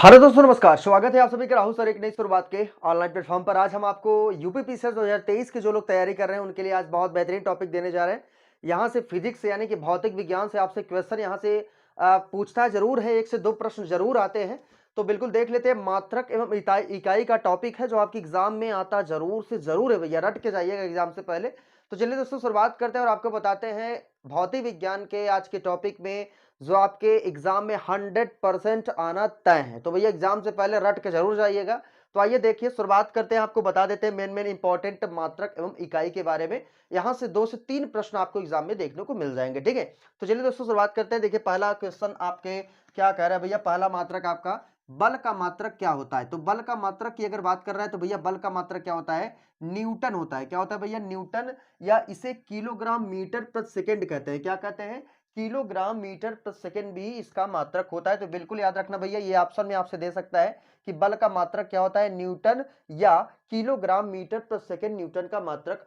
Hello दोस्तों, नमस्कार। स्वागत है आप सभी का राहुल सर एक नई शुरुआत के ऑनलाइन प्लेटफॉर्म पर। आज हम आपको यूपी पीसीएस 2023 के जो लोग तैयारी कर रहे हैं उनके लिए आज बहुत बेहतरीन टॉपिक देने जा रहे हैं। यहाँ से फिजिक्स यानी कि भौतिक विज्ञान से आपसे क्वेश्चन यहाँ से पूछता जरूर है, एक से दो प्रश्न जरूर आते हैं। तो बिल्कुल देख लेते हैं। मात्रक एवं इकाई का टॉपिक है जो आपके एग्जाम में आता जरूर से जरूर है भैया, रट के जाइएगा एग्जाम से पहले। तो चलिए दोस्तों शुरुआत करते हैं और आपको बताते हैं भौतिक विज्ञान के आज के टॉपिक में जो आपके एग्जाम में 100% आना तय है। तो भैया एग्जाम से पहले रट के जरूर जाइएगा। तो आइए देखिए, शुरुआत करते हैं। आपको बता देते हैं मेन इंपॉर्टेंट मात्रक एवं इकाई के बारे में। यहाँ से 2 से 3 प्रश्न आपको एग्जाम में देखने को मिल जाएंगे, ठीक है। तो चलिए दोस्तों शुरुआत करते हैं। देखिए पहला क्वेश्चन आपके क्या कह रहा है भैया, पहला मात्रक आपका बल का मात्रक क्या होता है। तो बल का मात्रक की अगर बात कर रहा है तो भैया बल का मात्रक क्या होता है, न्यूटन होता है। क्या होता है भैया, न्यूटन, या इसे किलोग्राम मीटर प्रति सेकेंड कहते हैं। क्या कहते हैं, किलोग्राम मीटर प्रति सेकंड भी इसका मात्रक होता है। तो बिल्कुल याद रखना भैया, ये ऑप्शन में आपसे दे सकता है कि बल का मात्रक क्या होता है, न्यूटन या किलोग्राम मीटर प्रति सेकंड न्यूटन का मात्रक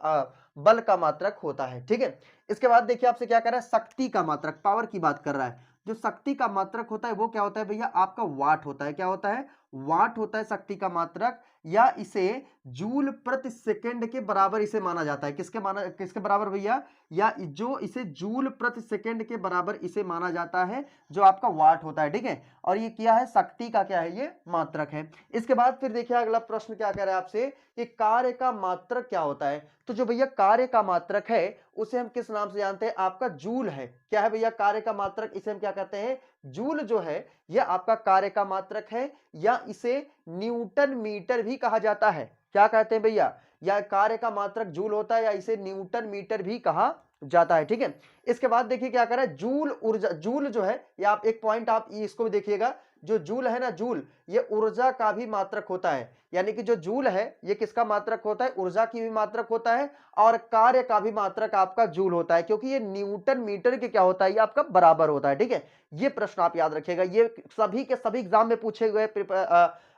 बल का मात्रक होता है, ठीक है। इसके बाद देखिए आपसे क्या कर रहा है, शक्ति का मात्रक, पावर की बात कर रहा है। जो शक्ति का मात्रक होता है वो क्या होता है भैया, आपका वाट होता है। क्या होता है, वाट होता है शक्ति का मात्रक, या इसे जूल प्रति सेकंड के बराबर इसे माना जाता है। किसके बराबर भैया, या जो इसे जूल प्रति सेकंड के बराबर इसे माना जाता है, जो आपका वाट होता है, ठीक है। और ये क्या है, शक्ति का क्या है, ये मात्रक है। इसके बाद फिर देखिए अगला प्रश्न क्या कह रहा है आपसे कि कार्य का मात्रक क्या होता है। तो जो भैया कार्य का मात्रक है उसे हम किस नाम से जानते हैं, आपका जूल है। क्या है भैया कार्य का मात्रक, इसे हम क्या कहते हैं, जूल जो है यह आपका कार्य का मात्रक है, या इसे न्यूटन मीटर भी कहा जाता है। क्या कहते हैं भैया, या कार्य का मात्रक जूल होता है या इसे न्यूटन मीटर भी कहा जाता है, ठीक है। इसके बाद देखिए क्या कर रहा है, जूल ऊर्जा, जूल जो है, या आप एक पॉइंट आप इसको भी देखिएगा, जो जूल है ना, जूल ये ऊर्जा का भी मात्रक होता है। यानी कि जो जूल है ये किसका मात्रक होता है, ऊर्जा की भी मात्रक होता है, और कार्य का भी मात्रक आपका जूल होता है, क्योंकि ये न्यूटन मीटर के क्या होता है, ये आपका बराबर होता है, ठीक है। ये प्रश्न आप याद रखिएगा, ये सभी के सभी एग्जाम में पूछे गए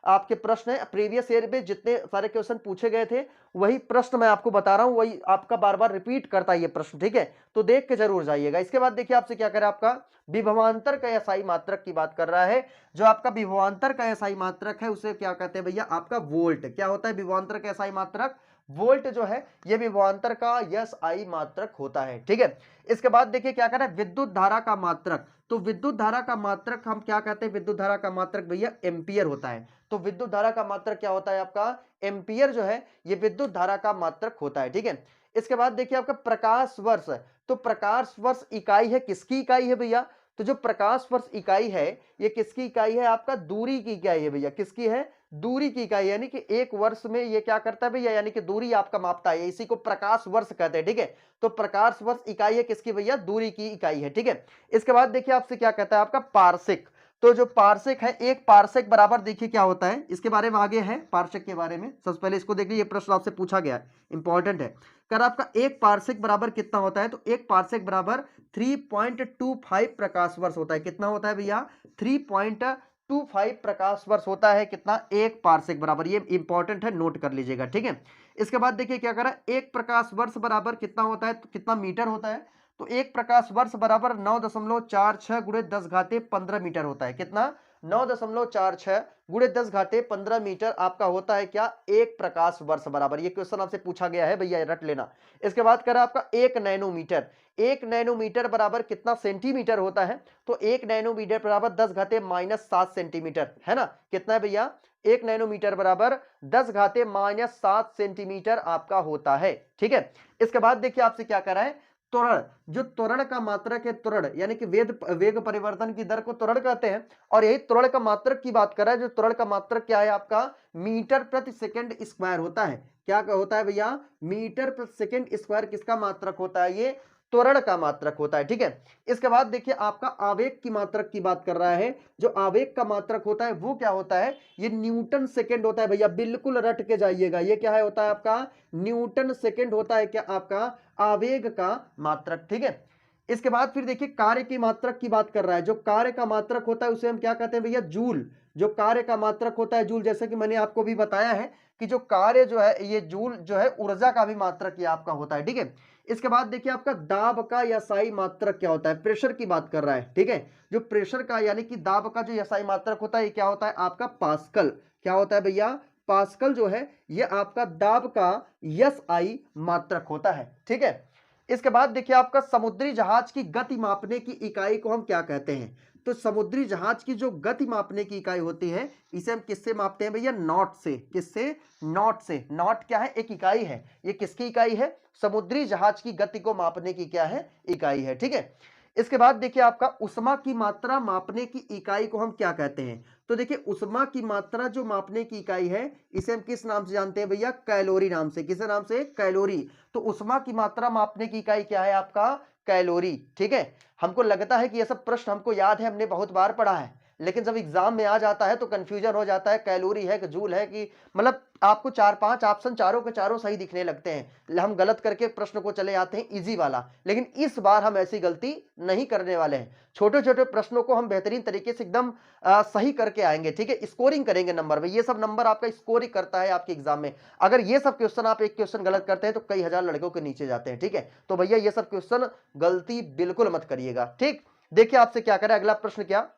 आपके प्रश्न है। प्रीवियस ईयर में जितने सारे क्वेश्चन पूछे गए थे वही प्रश्न मैं आपको बता रहा हूं, वही आपका बार बार रिपीट करता है ये प्रश्न, ठीक है। तो देख के जरूर जाइएगा। इसके बाद देखिए आपसे क्या करे, आपका विभवांतर का एसआई मात्रक की बात कर रहा है। जो आपका विभवांतर का एसआई मात्रक है उसे क्या कहते हैं भैया, आपका वोल्ट। क्या होता है विभवांतर का एसआई मात्रक, वोल्ट जो है ये विभवांतर का एसआई मात्रक होता है, ठीक है। इसके बाद देखिए क्या कर रहा है, विद्युत धारा का मात्रक। तो विद्युत धारा का मात्रक हम क्या कहते हैं, विद्युत धारा का मात्रक भैया एम्पियर होता है। तो विद्युत धारा का मात्रक क्या होता है, आपका एम्पियर जो है ये विद्युत धारा का मात्रक होता है, ठीक है। इसके बाद देखिए आपका प्रकाश वर्ष। तो प्रकाश वर्ष इकाई है, किसकी इकाई है भैया, तो जो प्रकाश वर्ष इकाई है ये किसकी इकाई है, आपका दूरी की इकाई है भैया। किसकी है, दूरी की इकाई, यानी कि एक वर्ष में ये क्या करता है भैया, यानी कि दूरी आपका मापता है, इसी को प्रकाश वर्ष कहते हैं, ठीक है। तो प्रकाश वर्ष इकाई है किसकी भैया, दूरी की इकाई है, ठीक है। इसके बाद देखिए आपसे क्या कहता है, आपका पारसिक। तो जो पारसेक है, एक पारसेक बराबर देखिए क्या होता है, इसके बारे में आगे है पारसेक के बारे में। सबसे पहले इसको देख लीजिए, ये प्रश्न आपसे पूछा गया है, इंपॉर्टेंट है। कर आपका एक पारसेक बराबर कितना होता है, तो एक पारसेक बराबर 3.25 प्रकाश वर्ष होता है। कितना होता है भैया, 3.25 प्रकाश वर्ष होता है। कितना, एक पारसेक बराबर, ये इंपॉर्टेंट है, नोट कर लीजिएगा, ठीक है। इसके बाद देखिए क्या करा, एक प्रकाश वर्ष बराबर कितना होता है, तो कितना मीटर होता है। तो एक प्रकाश वर्ष बराबर 9.46 गुणे 10 घाते 15 मीटर होता है। कितना, 9.46 गुणे 10 घाते 15 मीटर आपका होता है क्या, एक प्रकाश वर्ष बराबर। ये क्वेश्चन आपसे पूछा गया है भैया, रट लेना। इसके बाद करा आपका एक नैनोमीटर। एक नैनोमीटर बराबर कितना सेंटीमीटर होता है, तो एक नैनोमीटर बराबर 10 घाते -7 सेंटीमीटर है ना। कितना है भैया, एक नैनोमीटर बराबर 10 घाते -7 सेंटीमीटर आपका होता है, ठीक है। इसके बाद देखिए आपसे क्या करा है, त्वरण। जो त्वरण का मात्रक है, त्वरण यानी कि वेग परिवर्तन की दर को त्वरण कहते हैं, और यही त्वरण का मात्रक की बात कर रहा है। जो त्वरण का मात्रक क्या है आपका, मीटर प्रति सेकंड स्क्वायर होता है। क्या होता है भैया, मीटर प्रति सेकंड स्क्वायर किसका मात्रक होता है, ये त्वरण का मात्रक होता है, ठीक है। इसके बाद देखिए आपका आवेग की मात्रक की बात कर रहा है। जो आवेग का मात्रक होता है वो क्या होता है, ये न्यूटन सेकंड होता है भैया, बिल्कुल रट के जाइएगा। ये क्या है, होता है आपका न्यूटन सेकंड होता है क्या, आपका आवेग का मात्रक, ठीक है। इसके बाद फिर देखिए कार्य की मात्रक की बात कर रहा है। जो कार्य का मात्रक होता है उसे हम क्या कहते हैं भैया, जूल। जो कार्य का मात्रक होता है जूल, जैसे कि मैंने आपको भी बताया है कि जो कार्य जो है ये जूल जो है ऊर्जा का भी मात्रक ये आपका होता है, ठीक है। इसके बाद देखिए आपका दाब का एसआई मात्रक क्या होता है, प्रेशर की बात कर रहा है, ठीक है। जो प्रेशर का यानी कि दाब का जो एसआई मात्रक होता है ये क्या होता है आपका पास्कल। क्या होता है भैया, पास्कल जो है ये आपका दाब का एसआई मात्रक होता है, ठीक है। इसके बाद देखिए आपका समुद्री जहाज की गति मापने की इकाई को हम क्या कहते हैं। तो समुद्री जहाज की जो गति मापने की इकाई होती है इसे हम किससे मापते हैं भैया, नॉट से। किससे, नॉट से। नॉट क्या है, एक इकाई है। ये किसकी इकाई है, समुद्री जहाज की गति को मापने की क्या है, इकाई है, ठीक है। इसके बाद देखिए आपका उष्मा की मात्रा मापने की इकाई को हम क्या कहते हैं। तो देखिए उष्मा की मात्रा जो मापने की इकाई है इसे हम किस नाम से जानते हैं भैया, कैलोरी नाम से। किस नाम से, कैलोरी। तो उष्मा की मात्रा मापने की इकाई क्या है आपका, कैलोरी, ठीक है। हमको लगता है कि यह सब प्रश्न हमको याद है, हमने बहुत बार पढ़ा है, लेकिन जब एग्जाम में आ जाता है तो कंफ्यूजन हो जाता है, कैलोरी है कि जूल है कि, मतलब आपको 4-5 ऑप्शन चारों के चारों सही दिखने लगते हैं, हम गलत करके प्रश्न को चले आते हैं इजी वाला। लेकिन इस बार हम ऐसी गलती नहीं करने वाले हैं, छोटे छोटे प्रश्नों को हम बेहतरीन तरीके से एकदम सही करके आएंगे, ठीक है। स्कोरिंग करेंगे नंबर में, ये सब नंबर आपका स्कोर ही करता है आपके एग्जाम में। अगर ये सब क्वेश्चन आप एक क्वेश्चन गलत करते हैं तो कई हजार लड़कों के नीचे जाते हैं, ठीक है। तो भैया ये सब क्वेश्चन गलती बिल्कुल मत करिएगा, ठीक। देखिए आपसे क्या करें, अगला प्रश्न क्या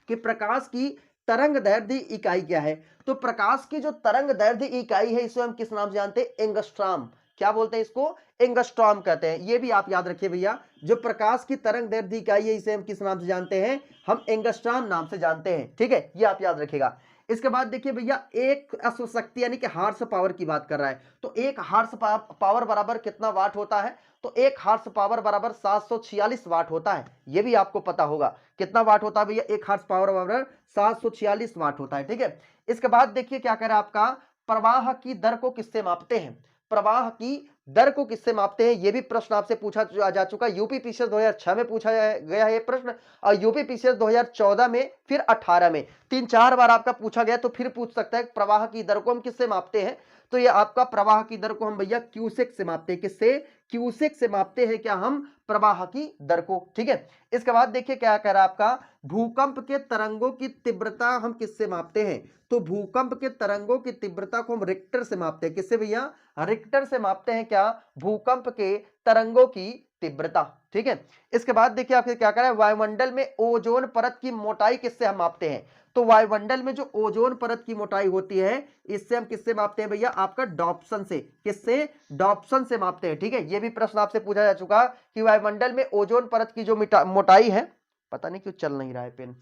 कि प्रकाश की तरंग दैर्ध्य इकाई क्या है। तो प्रकाश की जो तरंग दैर्ध्य इकाई है इसे हम किस नाम से जानते हैं, एंगस्ट्रॉम। क्या बोलते हैं इसको, एंगस्ट्रॉम कहते हैं। ये भी आप याद रखिए भैया, जो प्रकाश की तरंग दैर्ध्य इकाई है इसे हम किस नाम से जानते हैं, हम एंगस्ट्रॉम नाम से जानते हैं, ठीक है। ये आप याद रखिएगा। इसके बाद देखिए भैया एक अश्वशक्ति यानी कि हार्स पावर की बात कर रहा है। तो एक हार्स पावर बराबर कितना वाट होता है, तो एक हार्स पावर बराबर 746 वाट होता है। ये भी आपको पता होगा कितना वाट होता है भैया, एक हार्स पावर बराबर 746 वाट होता है, ठीक है। इसके बाद देखिए क्या कह रहा है आपका, प्रवाह की दर को किससे मापते हैं। प्रवाह की दर को किससे मापते हैं, यह भी प्रश्न आपसे पूछा जा चुका है। यूपी पीसीएस 2006 में पूछा गया है ये प्रश्न, और यूपी पीसीएस 2014 में, फिर 18 में, 3-4 बार आपका पूछा गया, तो फिर पूछ सकता है प्रवाह की दर को हम किससे मापते हैं। तो ये आपका प्रवाह की दर को हम भैया क्यूसेक से मापते हैं। किससे, क्यूसेक से मापते हैं क्या हम, प्रवाह की दर को, ठीक है। इसके बाद देखिए क्या कह रहा है आपका, भूकंप के तरंगों की तीव्रता हम किससे मापते हैं। तो भूकंप के तरंगों की तीव्रता को हम रिक्टर से मापते हैं। किससे भैया, रिक्टर से मापते हैं क्या, भूकंप के तरंगों की तीव्रता, ठीक है। इसके बाद देखिए आपसे क्या कह रहा है, वायुमंडल में ओजोन परत की मोटाई किससे हम मापते हैं। तो वायुमंडल में जो ओजोन परत की मोटाई होती है इससे हम किससे मापते हैं भैया, आपका डॉप्सन से। किससे, डॉप्सन से मापते हैं, ठीक है। ये भी प्रश्न आपसे पूछा जा चुका कि वायुमंडल में ओजोन परत की जो मोटाई है, पता नहीं क्यों चल नहीं रहा है पेन,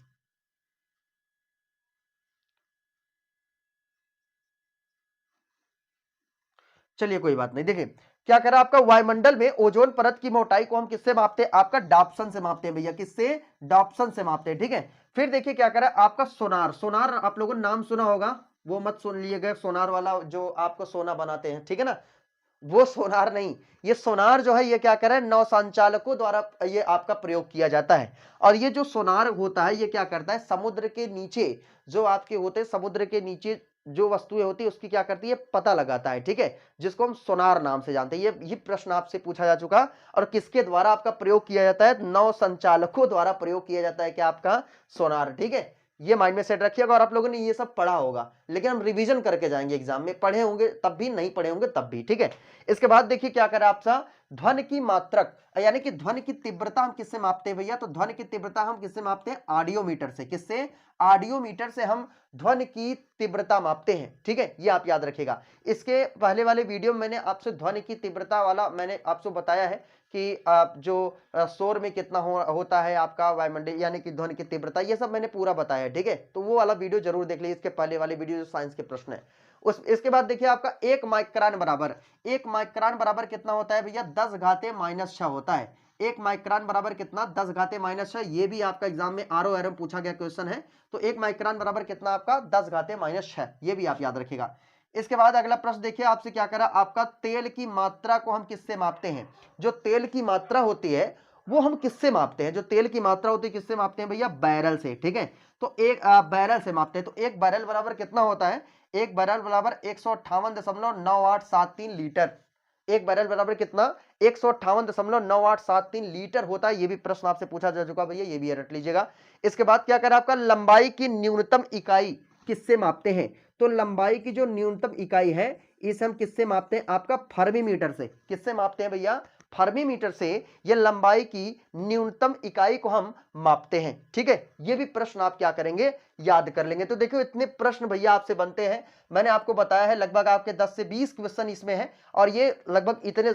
चलिए कोई बात नहीं। देखिए क्या कह रहा है आपका, वायुमंडल में ओजोन परत की मोटाई को हम किससे मापते हैं, आपका डॉप्सन से मापते हैं भैया। किससे, डॉप्सन से मापते हैं, ठीक है। फिर देखिए क्या कह रहा है आपका, सोनार। सोनार आप लोगों ने नाम सुना होगा, वो मत सुन लीजिएगा, सोनार वाला जो आपको सोना बनाते हैं, ठीक है ना, वो सोनार नहीं। ये सोनार जो है ये क्या कर रहा है, नौसंचालकों द्वारा ये आपका प्रयोग किया जाता है। और ये जो सोनार होता है ये क्या करता है, समुद्र के नीचे जो आपके होते हैं, समुद्र के नीचे जो वस्तुएं होती है उसकी क्या करती है, पता लगाता है, ठीक है, जिसको हम सोनार नाम से जानते हैं। ये प्रश्न आपसे पूछा जा चुका, और किसके द्वारा आपका प्रयोग किया जाता है, नौसंचालकों द्वारा प्रयोग किया जाता है क्या, आपका सोनार, ठीक है। ये माइंड में सेट रखिएगा। और आप लोगों ने ये सब पढ़ा होगा, लेकिन हम रिवीजन करके जाएंगे एग्जाम में, पढ़े होंगे तब भी, नहीं पढ़े होंगे तब भी, ठीक है। इसके बाद देखिए क्या करें आपसा, ध्वनि की मात्रक यानी कि ध्वनि की तीव्रता हम किससे मापते हैं भैया। तो ध्वनि की तीव्रता हम किससे मापते हैं, ऑडियोमीटर से। किससे, ऑडियोमीटर से हम ध्वनि की तीव्रता मापते हैं, ठीक है। ये आप याद रखिएगा। इसके पहले वाले वीडियो में मैंने आपसे ध्वनि की तीव्रता वाला मैंने आपसे बताया है कि आप जो शोर में कितना होता है आपका वायुमंडल यानी कि ध्वनि की तीव्रता, ये सब मैंने पूरा बताया है, ठीक है। तो वो वाला वीडियो जरूर देख लीजिए, इसके पहले वाले वीडियो जो साइंस के प्रश्न है उस। इसके बाद देखिए आपका एक माइक्रोन बराबर, एक माइक्रोन बराबर कितना होता है भैया, 10⁻⁶ होता है। एक माइक्रोन बराबर कितना, 10⁻⁶। ये भी आपका एग्जाम में आरओ एरम पूछा गया क्वेश्चन है। तो एक माइक्रोन बराबर कितना आपका, 10⁻⁶। ये भी आप याद रखिएगा। इसके बाद अगला प्रश्न देखिए आपसे क्या करा, आपका तेल की मात्रा को हम किससे मापते हैं। जो तेल की मात्रा होती है वो हम किससे मापते हैं, जो तेल की मात्रा होती है किससे मापते हैं भैया, बैरल से, ठीक है। तो एक बैरल से मापते हैं। तो एक बैरल बराबर कितना होता है, एक बैरल बराबर 158.9873 लीटर। एक बैरल बराबर कितना, 158.9873 लीटर होता है। ये भी प्रश्न आपसे पूछा जा चुका भैया, ये भी रट लीजिएगा। इसके बाद क्या करें आपका, लंबाई की न्यूनतम इकाई किससे मापते हैं। तो लंबाई की जो न्यूनतम इकाई है इसे हम किससे मापते हैं, आपका फर्मी मीटर से। किससे मापते हैं भैया, फर्मीमीटर से ये लंबाई की न्यूनतम इकाई को हम मापते हैं। ठीक है, ये भी प्रश्न आप क्या करेंगे, याद कर लेंगे। तो देखो इतने प्रश्न भैया आपसे बनते हैं, मैंने आपको बताया है लगभग आपके 10 से 20 क्वेश्चन इसमें हैं और ये लगभग इतने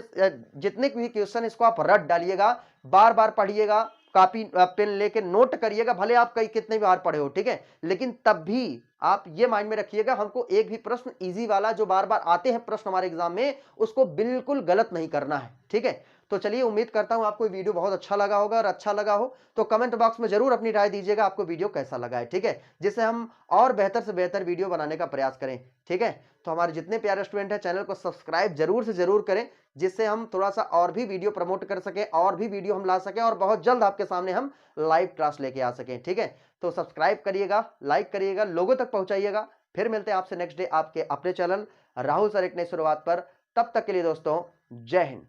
जितने भी क्वेश्चन इसको आप रट डालिएगा, बार बार पढ़िएगा, कॉपी पेन लेके नोट करिएगा, भले आप कई कितने भी बार पढ़े हो। ठीक है, लेकिन तब भी आप ये माइंड में रखिएगा, हमको एक भी प्रश्न इजी वाला जो बार बार आते हैं प्रश्न हमारे एग्जाम में, उसको बिल्कुल गलत नहीं करना है। ठीक है, तो चलिए उम्मीद करता हूं आपको वीडियो बहुत अच्छा लगा होगा, और अच्छा लगा हो तो कमेंट बॉक्स में जरूर अपनी राय दीजिएगा आपको वीडियो कैसा लगा है। ठीक है, जिससे हम और बेहतर से बेहतर वीडियो बनाने का प्रयास करें। ठीक है, तो हमारे जितने प्यारे स्टूडेंट हैं चैनल को सब्सक्राइब जरूर से जरूर करें, जिससे हम थोड़ा सा और भी वीडियो प्रमोट कर सके, और भी वीडियो हम ला सकें, और बहुत जल्द आपके सामने हम लाइव क्लास लेके आ सकें। ठीक है, तो सब्सक्राइब करिएगा, लाइक करिएगा, लोगों तक पहुंचाइएगा। फिर मिलते हैं आपसे नेक्स्ट डे आपके अपने चैनल राहुल सर एक नई शुरुआत पर। तब तक के लिए दोस्तों, जय हिंद।